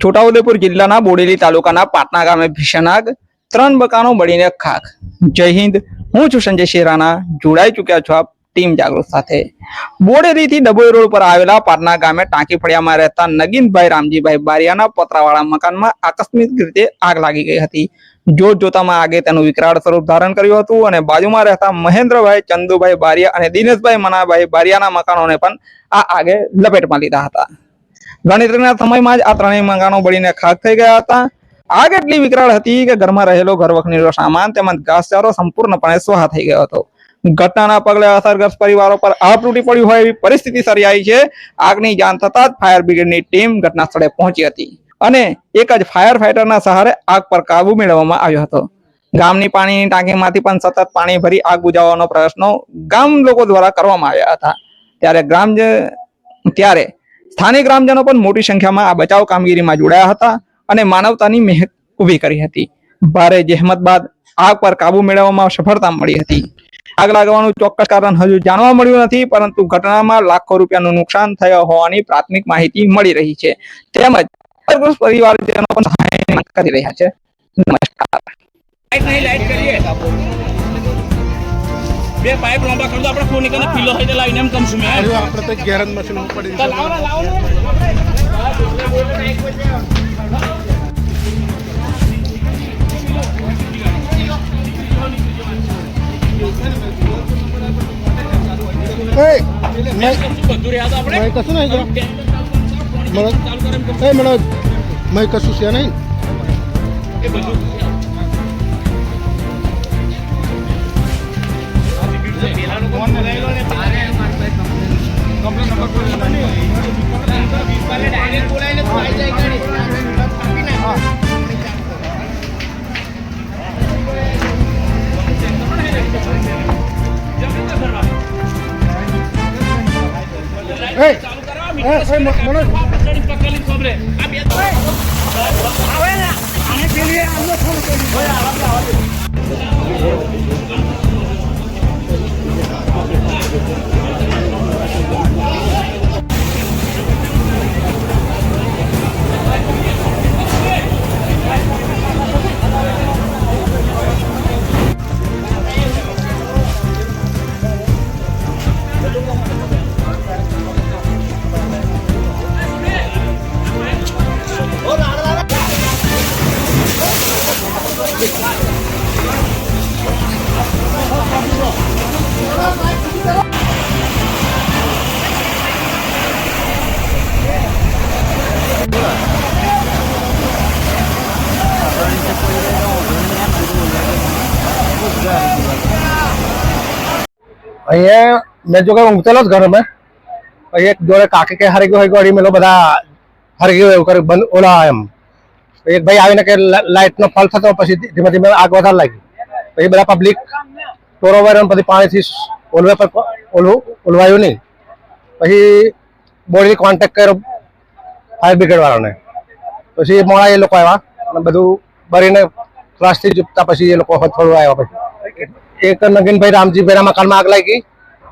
છોટાઉદેપુર જિલ્લાના બોડેલી તાલુકાના પાટણા ગામે ભીષણ આગ, 3 મકાનો બળીને ખાખ। જય હિન્દ, હું છું સંજય શેરાના। જોડાઈ ચૂક્યા છો આપ ટીમ જાગૃત સાથે। બોડેલીથી ડભોઈ રોડ પર આવેલા પાટણા ગામે ટાંકી ફળિયામાં રહેતા નગીનભાઈ રામજીભાઈ બારિયાના પતરાવાળા મકાનમાં આકસ્મિક રીતે આગ લાગી ગઈ હતી। જોત જોતામાં આગે તેનું વિકરાળ સ્વરૂપ ધારણ કર્યું હતું અને બાજુમાં રહેતા મહેન્દ્રભાઈ ચંદુભાઈ બારિયા અને દિનેશભાઈ મનાભાઈ બારિયાના મકાનોને પણ આ આગે લપેટમાં લીધા હતા। ગણતરીના સમયમાં જ આ ત્રણેય મકાનો બળીને ખાખ થઈ ગયા હતા। આગ એટલી વિકરાળ હતી કે ઘરમાં રહેલો ઘરવખરીનો સામાન તેમજ ઘાસચારો સંપૂર્ણપણે સ્વાહા થઈ ગયો હતો। ઘટનાના પગલે અસરગ્રસ્ત પરિવારો પર આભ તૂટી પડ્યું હોય એવી પરિસ્થિતિ સર્જાઈ છે। આગની જાણ થતાં જ ફાયર બ્રિગેડની ટીમ ઘટના સ્થળે પહોંચી હતી અને એક જ ફાયર ફાઈટરના સહારે આગ પર કાબુ મેળવવામાં આવ્યો હતો। ગામની પાણીની ટાંકીમાંથી પણ સતત પાણી ભરી આગ બુઝાવવાનો પ્રયત્નો ગામ લોકો દ્વારા કરવામાં આવ્યા હતા। ત્યારે સ્થાનિક ગ્રામજનો પણ મોટી સંખ્યામાં આ બચાવ કામગીરીમાં જોડાયા હતા અને માનવતાની મહેક ઊભી કરી હતી। ભારે જહેમત બાદ આગ પર કાબુ મેળવવામાં સફળતા મળી હતી। આગ લાગવાનું ચોક્કસ કારણ હજુ જાણવા મળ્યું નથી, પરંતુ ઘટનામાં લાખો રૂપિયાનું નુકસાન થયું હોવાની પ્રાથમિક માહિતી મળી રહી છે। તેમજ પરિવારજનો પણ સહાયની માંગ કરી રહ્યા છે। નમસ્કાર। બે પાઇપ લાંબા કરી દો, આપણે ફોન કરીને પીલો હોય તો લાવીને એમ કમ છું મે આપણે તો ગેરન મશીન પડી છે। લાવો એ મેં બધું રહ્યા તો આપણે કશું નહીં એ મને મેં કશું છે નહીં એ બધું અહીંયા મેં જો કે ઊંઘતેલો જ ઘર મેં એક જોડે કાકી કે હરી ગયો ગાડી મેલો બધા હરી ગયો એવું કરી બંધ ઓલા એમ એક ભાઈ આવીને કે લાઇટનો ફોલ થતો પછી ધીમે ધીમે આગ વધારે લાગી પછી બધા પબ્લિક ટોરો વાળા પછી પાણીથી ઓલવે પર ઓલવાયું નહીં પછી બોડી કોન્ટેક્ટ કર્યો ફાયર બ્રિગેડ વાળાને પછી મોડા એ લોકો આવ્યા અને બધું ભરીને પ્લાસ્ટિક ચૂપતા પછી એ લોકો થોડું આવ્યા પછી એક નગીનભાઈ રામજીભાઈના મકાનમાં આગ લાગી,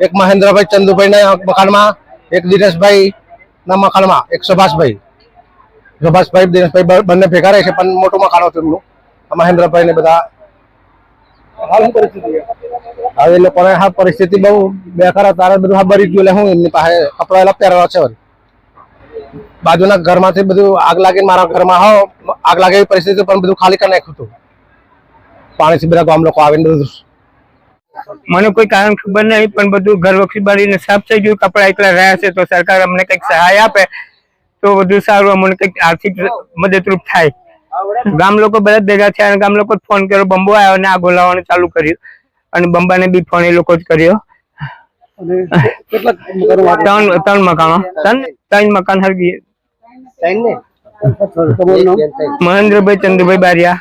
એક મહેન્દ્રભાઈ ચંદુભાઈના મકાનમાં, એક દિનેશભાઈના મકાનમાં, એક સુભાષભાઈ દિનેશભાઈ બંને ભેગા રહે છે પણ મોટું મકાન હતું એમનું। મહેન્દ્રભાઈ ને બધા હવે લોકોને હા પરિસ્થિતિ બહુ બેકાર તારે બધું હા ભરી ગયું હું એમની પાસે કપડા પહેરેલા છે। બાજુના ઘરમાંથી બધું આગ લાગીને મારા ઘરમાં આગ લાગે એવી પરિસ્થિતિ પણ બધું ખાલી કરી નાખ્યું હતું પાણીથી બધા ગામ લોકો આવીને બધું મને કોઈ કારણ ખબર નહીં પણ બધું ઘર વખરી બાળીને સાફ થઈ ગયું। કપડા એકલા રહ્યા છે તો સરકાર અમને કંઈક સહાય આપે તો વધુ સારું, અમને કંઈક આર્થિક મદદરૂપ થાય। ગામ લોકો બધા ભેગા થયા અને ગામ લોકો ફોન કર્યો, બંબો આવ્યો અને આગ ઓલાવવાનું ચાલુ કર્યું અને બંબાને બી ફોન એ લોકો જ કર્યો। ત્રણ મકાન હરગી। મહેન્દ્રભાઈ ચંદુભાઈ બારિયા।